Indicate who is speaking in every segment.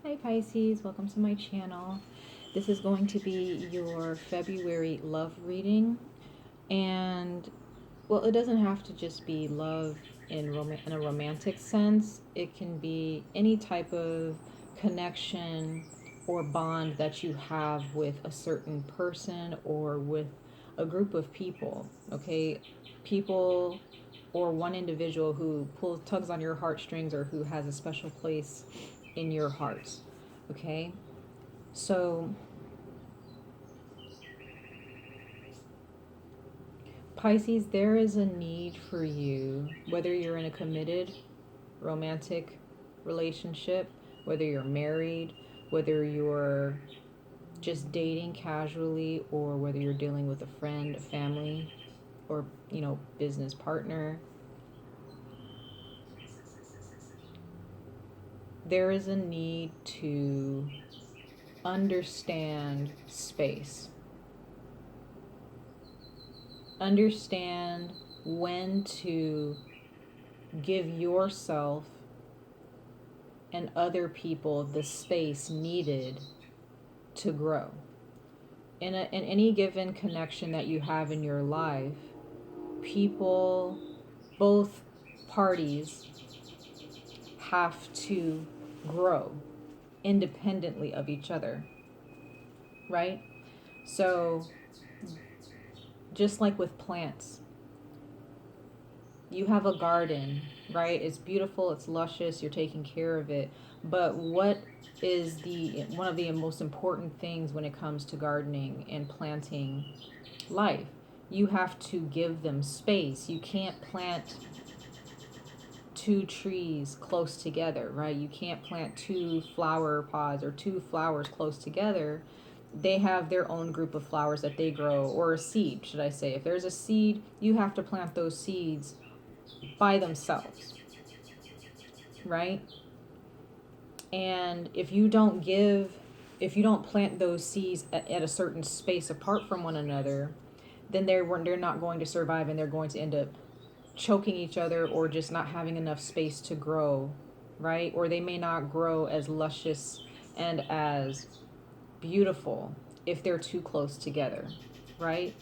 Speaker 1: Hi Pisces, welcome to my channel. This is going to be your February love reading, and well, it doesn't have to just be love in a romantic sense. It can be any type of connection or bond that you have with a certain person or with a group of people. Okay, people or one individual who tugs on your heartstrings or who has a special place in your heart. Okay, so Pisces, there is a need for you, whether you're in a committed romantic relationship, whether you're married, whether you're just dating casually, or whether you're dealing with a friend, a family, or business partner. There is a need to understand space. Understand when to give yourself and other people the space needed to grow. In any given connection that you have in your life, people, both parties, have to grow independently of each other, right? So, just like with plants, you have a garden, right? It's beautiful, it's luscious, you're taking care of it. But what is one of the most important things when it comes to gardening and planting life? You have to give them space. You can't plant two trees close together, right? You can't plant two flower pods or two flowers close together. They have their own group of flowers that they grow, or a seed, should I say. If there's a seed, you have to plant those seeds by themselves, right? And if you don't plant those seeds at a certain space apart from one another, then they're not going to survive, and they're going to end up choking each other or just not having enough space to grow, right? Or they may not grow as luscious and as beautiful if they're too close together, right?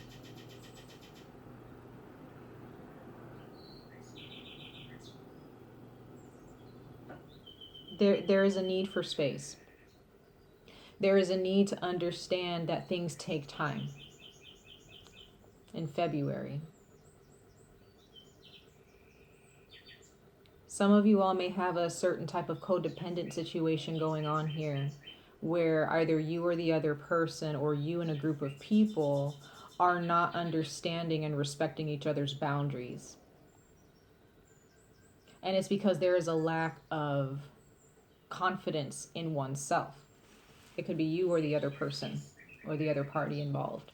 Speaker 1: There is a need for space. There is a need to understand that things take time. In February, some of you all may have a certain type of codependent situation going on here, where either you or the other person, or you and a group of people, are not understanding and respecting each other's boundaries. And it's because there is a lack of confidence in oneself. It could be you or the other person or the other party involved.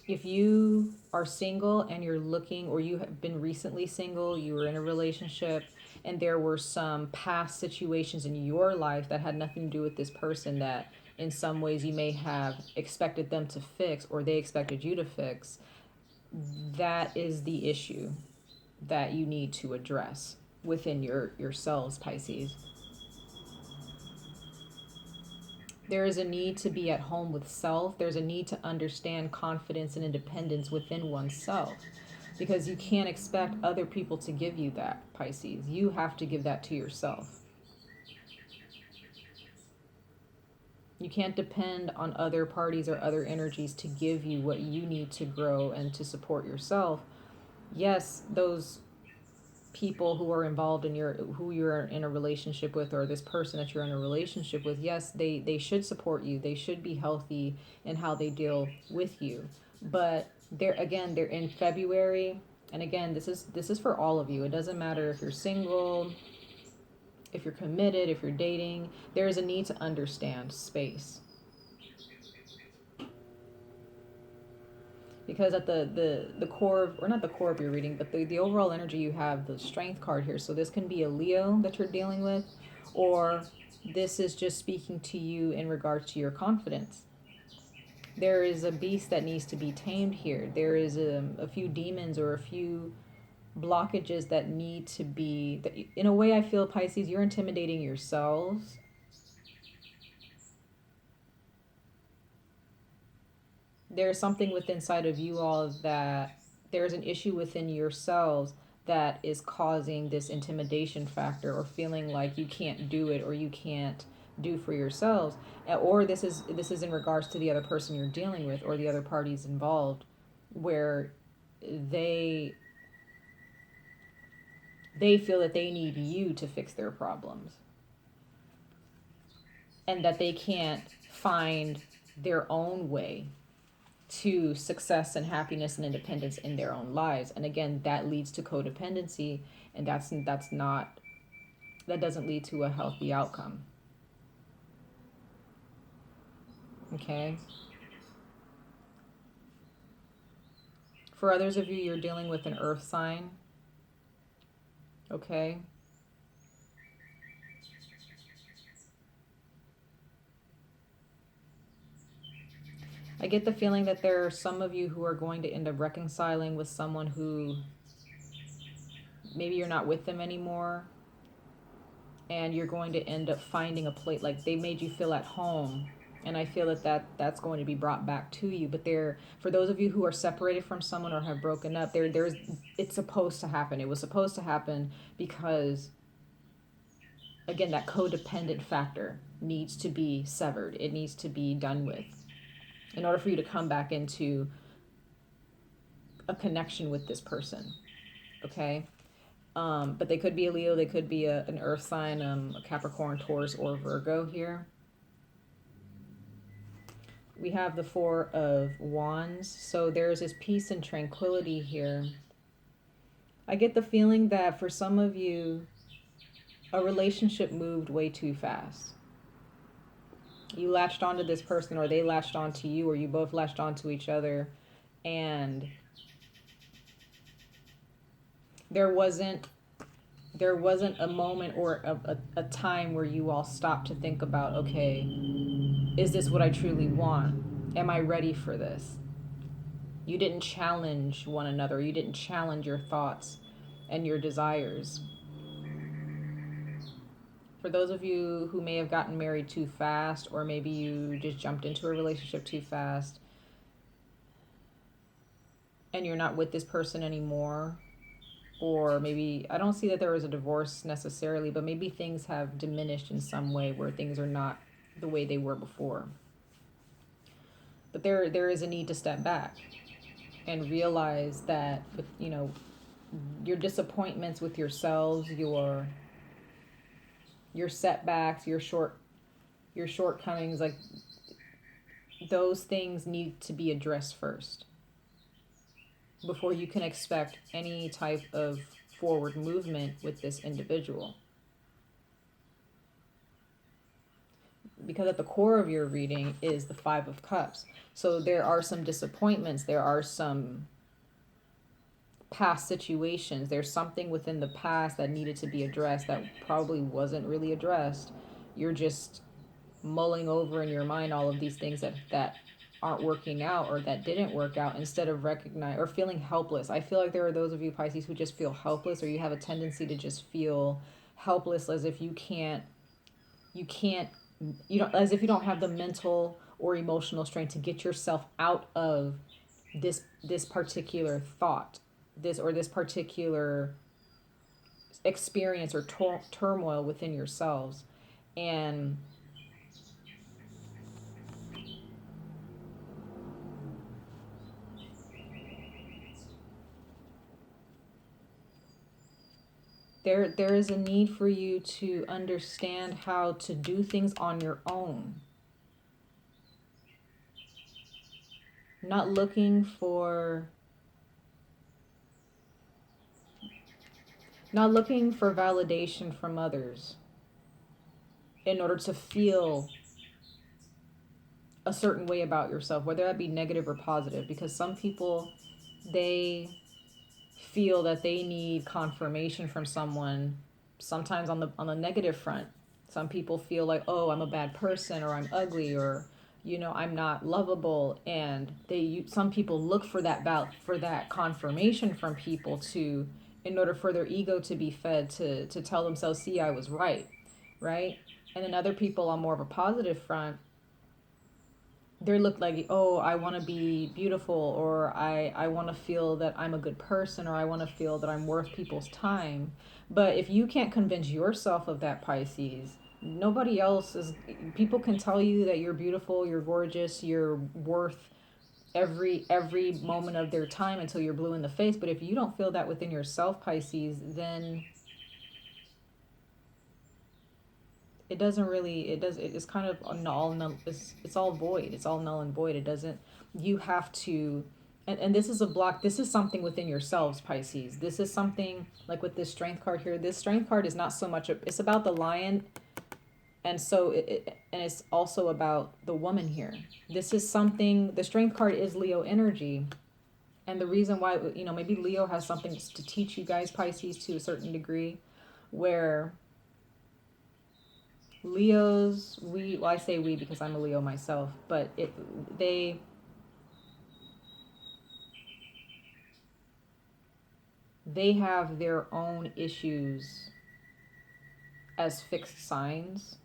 Speaker 1: If you are single and you're looking, or you have been recently single, you were in a relationship, and there were some past situations in your life that had nothing to do with this person, that in some ways you may have expected them to fix, or they expected you to fix, that is the issue that you need to address within yourselves, Pisces. There is a need to be at home with self. There's a need to understand confidence and independence within oneself, because you can't expect other people to give you that, Pisces. You have to give that to yourself. You can't depend on other parties or other energies to give you what you need to grow and to support yourself. Yes, those people who are involved in who you're in a relationship with, or this person that you're in a relationship with, yes, they should support you. They should be healthy in how they deal with you. But they're in February, and again, this is for all of you. It doesn't matter if you're single, if you're committed, if you're dating. There is a need to understand space. Because at the core of, or not the core of your reading, but the overall energy, you have the strength card here. So this can be a Leo that you're dealing with, or this is just speaking to you in regards to your confidence. There is a beast that needs to be tamed here. There is a few demons, or a few blockages that need to be, in a way I feel, Pisces, you're intimidating yourselves. There's something within inside of you all that there's an issue within yourselves that is causing this intimidation factor, or feeling like you can't do it, or you can't do for yourselves. Or this is in regards to the other person you're dealing with, or the other parties involved, where they they feel that they need you to fix their problems, and that they can't find their own way to success and happiness and independence in their own lives. And again, that leads to codependency, and that's not, that doesn't lead to a healthy outcome. Okay? For others of you, you're dealing with an earth sign. Okay? I get the feeling that there are some of you who are going to end up reconciling with someone who maybe you're not with them anymore, and you're going to end up finding a place, like they made you feel at home, and I feel that's going to be brought back to you. But there, for those of you who are separated from someone or have broken up, there's, it's supposed to happen. It was supposed to happen because, again, that codependent factor needs to be severed. It needs to be done with in order for you to come back into a connection with this person. Okay? But they could be a Leo, they could be an earth sign, a Capricorn, Taurus, or Virgo here. We have the Four of Wands. So there's this peace and tranquility here. I get the feeling that for some of you, a relationship moved way too fast. You latched onto this person, or they latched onto you, or you both latched onto each other, and there wasn't a moment or a time where you all stopped to think about, okay, is this what I truly want? Am I ready for this? You didn't challenge one another. You didn't challenge your thoughts and your desires. For those of you who may have gotten married too fast, or maybe you just jumped into a relationship too fast and you're not with this person anymore, or maybe, I don't see that there was a divorce necessarily, but maybe things have diminished in some way where things are not the way they were before. But there is a need to step back and realize that, you know, your disappointments with yourselves, your setbacks, your shortcomings, like those things need to be addressed first before you can expect any type of forward movement with this individual. Because at the core of your reading is the Five of Cups. So there are some disappointments, there are some past situations, there's something within the past that needed to be addressed that probably wasn't really addressed. You're just mulling over in your mind all of these things that aren't working out, or that didn't work out, instead of recognize or feeling helpless. I feel like there are those of you, Pisces, who just feel helpless, or you have a tendency to just feel helpless, as if you don't, as if you don't have the mental or emotional strength to get yourself out of this particular thought, this particular experience or turmoil within yourselves. And there is a need for you to understand how to do things on your own. Not looking for validation from others in order to feel a certain way about yourself, whether that be negative or positive, because some people, they feel that they need confirmation from someone, sometimes on the negative front. Some people feel like, oh, I'm a bad person, or I'm ugly, or I'm not lovable, and some people look for that confirmation from people to in order for their ego to be fed, to tell themselves, see, I was right, right? And then other people on more of a positive front, they look like, oh, I want to be beautiful, or I want to feel that I'm a good person, or I want to feel that I'm worth people's time. But if you can't convince yourself of that, Pisces, nobody else is. People can tell you that you're beautiful, you're gorgeous, you're worth every moment of their time until you're blue in the face. But if you don't feel that within yourself, Pisces, then it doesn't really, it's kind of null, it's all void, it's all null and void. It doesn't, you have to, and this is a block, this is something within yourselves, Pisces. This is something like with this strength card here. This strength card is not so much it's about the lion, and so and it's also about the woman here. This is something, the strength card is Leo energy, and the reason why, maybe Leo has something to teach you guys, Pisces, to a certain degree, where Leos, well, I say we because I'm a Leo myself, but they have their own issues as fixed signs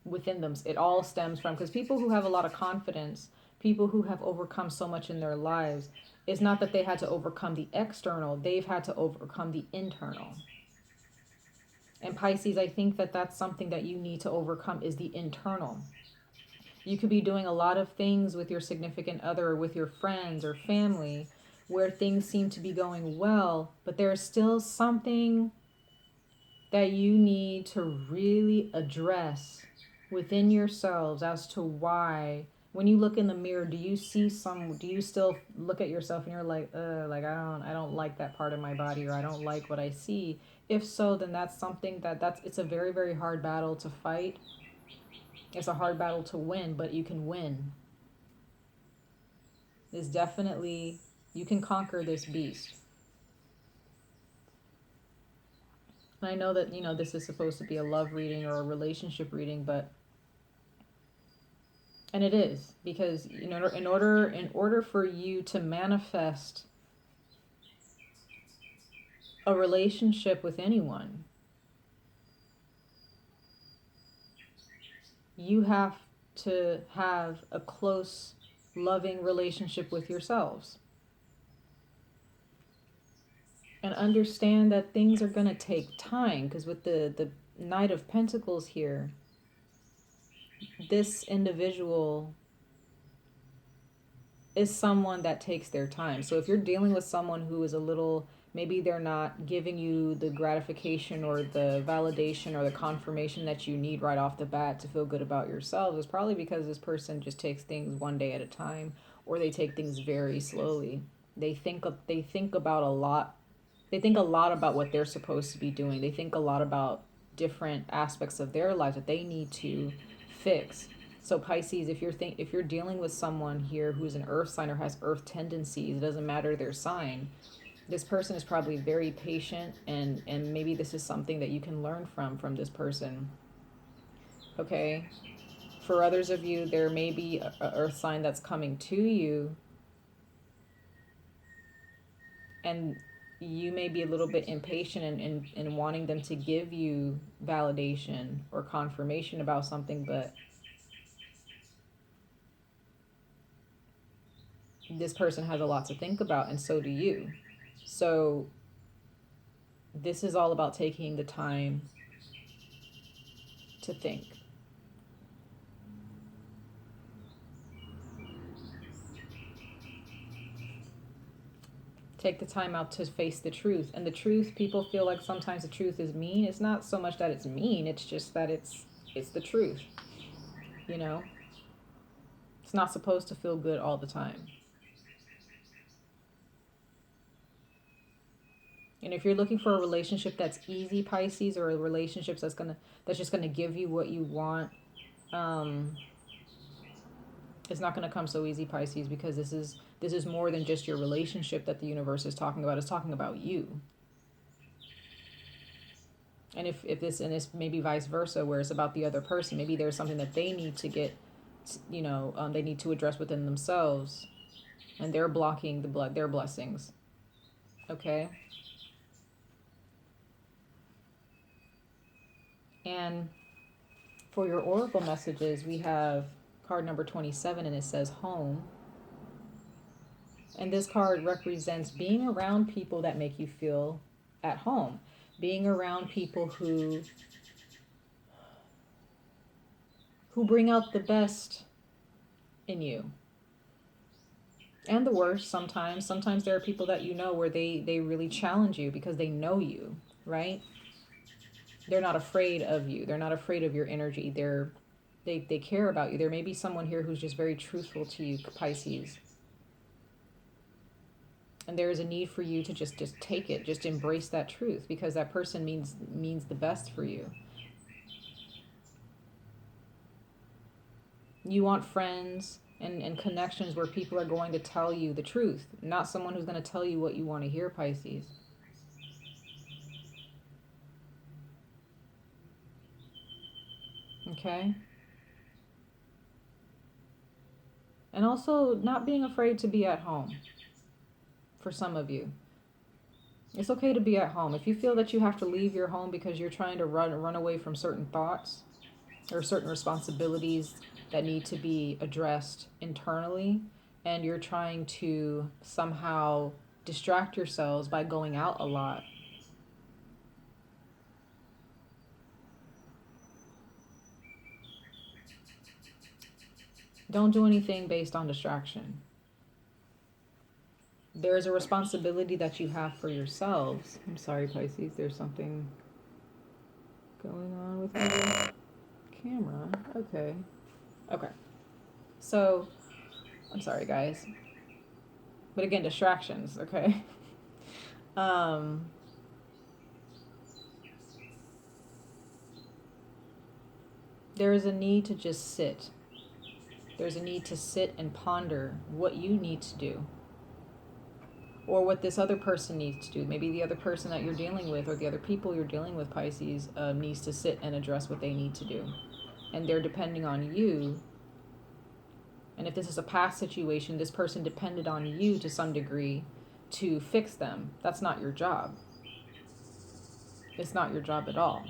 Speaker 1: within them. It all stems from, because people who have a lot of confidence, people who have overcome so much in their lives, it's not that they had to overcome the external, they've had to overcome the internal. And Pisces, I think that that's something that you need to overcome, is the internal. You could be doing a lot of things with your significant other, or with your friends or family, where things seem to be going well, but there's still something that you need to really address within yourselves as to why, when you look in the mirror, do you still look at yourself and you're like, I don't like that part of my body, or I don't like what I see. If so, then that's something it's a very, very hard battle to fight. It's a hard battle to win, but you can win. It's definitely, you can conquer this beast. And I know that, this is supposed to be a love reading or a relationship reading, and it is, because, in order for you to manifest a relationship with anyone, you have to have a close, loving relationship with yourselves. And understand that things are going to take time, because with the Knight of Pentacles here, this individual is someone that takes their time. So if you're dealing with someone who is a little, maybe they're not giving you the gratification or the validation or the confirmation that you need right off the bat to feel good about yourselves, it's probably because this person just takes things one day at a time, or they take things very slowly. They think about a lot. They think a lot about what they're supposed to be doing. They think a lot about different aspects of their life that they need to fix. So Pisces, if you're dealing with someone here who's an earth sign or has earth tendencies, it doesn't matter their sign, this person is probably very patient, and maybe this is something that you can learn from this person. Okay? For others of you, there may be a earth sign that's coming to you, and you may be a little bit impatient in wanting them to give you validation or confirmation about something, but this person has a lot to think about, and so do you. So this is all about taking the time to think. Take the time out to face the truth. And the truth, people feel like sometimes the truth is mean. It's not so much that it's mean, it's just that it's the truth. It's not supposed to feel good all the time. And if you're looking for a relationship that's easy, Pisces, or a relationship that's just gonna give you what you want, it's not gonna come so easy, Pisces, because this is more than just your relationship that the universe is talking about. It's talking about you. And if this maybe vice versa, where it's about the other person, maybe there's something that they need to get, they need to address within themselves, and they're blocking their blessings. Okay? And for your oracle messages, we have card number 27, and it says home. And this card represents being around people that make you feel at home, being around people who bring out the best in you and the worst sometimes. Sometimes there are people that you know where they really challenge you because they know you, right? They're not afraid of you. They're not afraid of your energy. They care about you. There may be someone here who's just very truthful to you, Pisces. And there is a need for you to just take it, just embrace that truth, because that person means the best for you. You want friends and connections where people are going to tell you the truth, not someone who's going to tell you what you want to hear, Pisces. Okay? And also not being afraid to be at home for some of you. It's okay to be at home. If you feel that you have to leave your home because you're trying to run away from certain thoughts or certain responsibilities that need to be addressed internally, and you're trying to somehow distract yourselves by going out a lot, don't do anything based on distraction. There is a responsibility that you have for yourselves. I'm sorry, Pisces, there's something going on with my camera. Okay. So, I'm sorry, guys. But again, distractions, okay? There is a need to just sit. There's a need to sit and ponder what you need to do, or what this other person needs to do. Maybe the other person that you're dealing with, or the other people you're dealing with, Pisces, needs to sit and address what they need to do. And they're depending on you. And if this is a past situation, this person depended on you to some degree to fix them. That's not your job. It's not your job at all.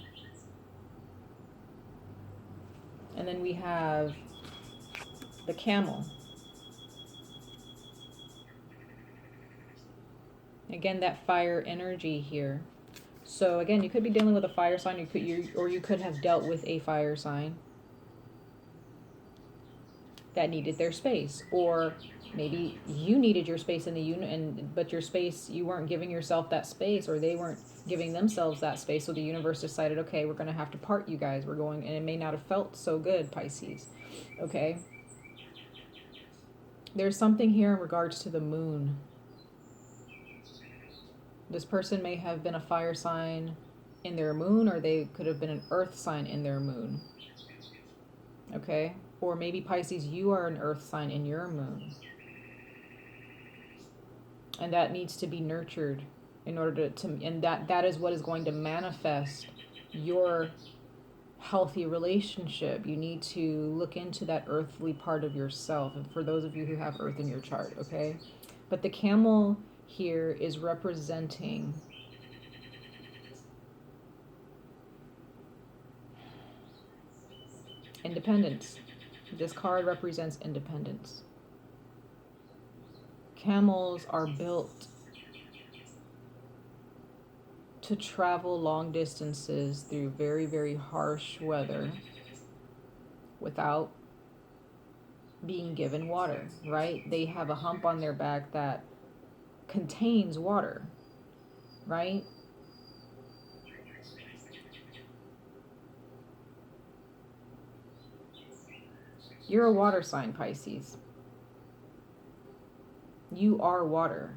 Speaker 1: And then we have the camel. Again, that fire energy here. So again, you could be dealing with a fire sign, you could have dealt with a fire sign that needed their space, or maybe you needed your space in the unit, but your space, you weren't giving yourself that space, or they weren't giving themselves that space. So the universe decided, okay, we're going to have to part, you guys. We're going, and it may not have felt so good, Pisces. Okay. There's something here in regards to the moon. This person may have been a fire sign in their moon, or they could have been an earth sign in their moon. Okay? Or maybe, Pisces, you are an earth sign in your moon. And that needs to be nurtured in order to and that is what is going to manifest your healthy relationship. You need to look into that earthly part of yourself. And for those of you who have earth in your chart, okay? But the camel here is representing independence. This card represents independence. Camels are built to travel long distances through very, very harsh weather without being given water, right? They have a hump on their back that contains water, right? You're a water sign, Pisces. You are water.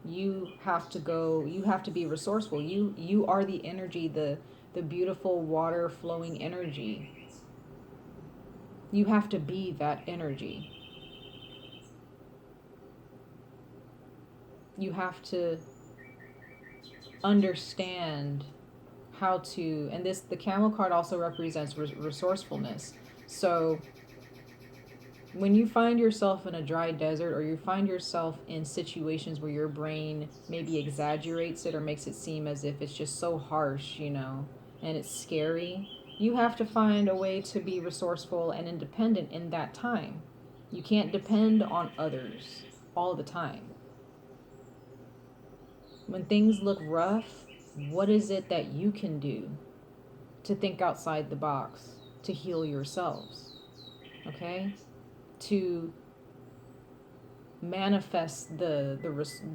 Speaker 1: You have to be resourceful. You are the energy, the beautiful water flowing energy. You have to be that energy. You have to understand how to, and the camel card also represents resourcefulness. So when you find yourself in a dry desert, or you find yourself in situations where your brain maybe exaggerates it or makes it seem as if it's just so harsh, you know, and it's scary, you have to find a way to be resourceful and independent in that time. You can't depend on others all the time. When things look rough, what is it that you can do to think outside the box, to heal yourselves? Okay? To manifest the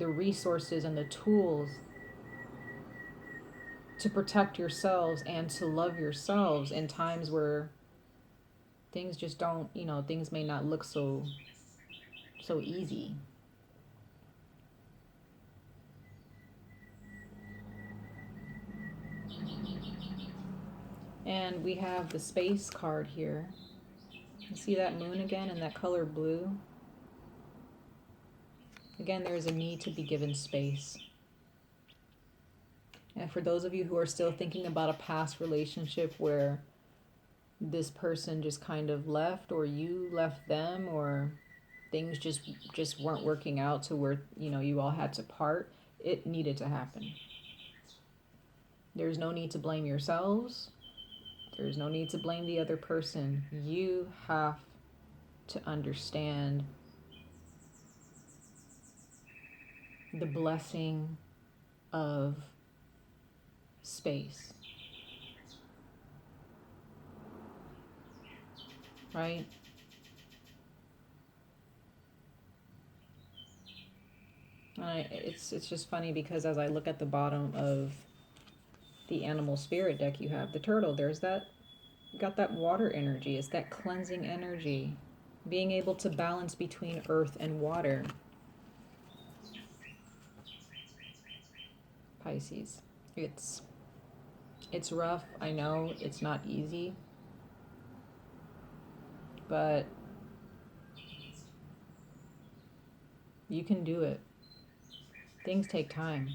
Speaker 1: resources and the tools to protect yourselves and to love yourselves in times where things just don't, you know, things may not look so easy. And we have the space card here. You see that moon again in that color blue? Again, there is a need to be given space. And for those of you who are still thinking about a past relationship where this person just kind of left, or you left them, or things just weren't working out to where, you know, you all had to part, it needed to happen. There's no need to blame yourselves. There's no need to blame the other person. You have to understand the blessing of space. Right? It's just funny because as I look at the bottom of the animal spirit deck, you have the turtle. There's that, got that water energy. It's that cleansing energy. Being able to balance between earth and water. Pisces. It's rough. I know it's not easy. But you can do it. Things take time.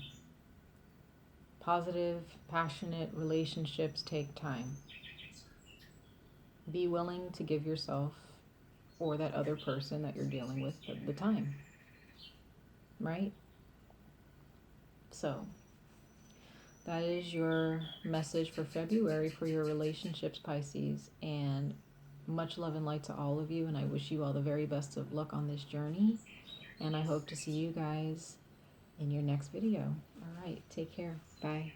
Speaker 1: Positive, passionate relationships take time. Be willing to give yourself or that other person that you're dealing with the time. Right? So, that is your message for February for your relationships, Pisces. And much love and light to all of you. And I wish you all the very best of luck on this journey. And I hope to see you guys in your next video. All right. Take care. Bye.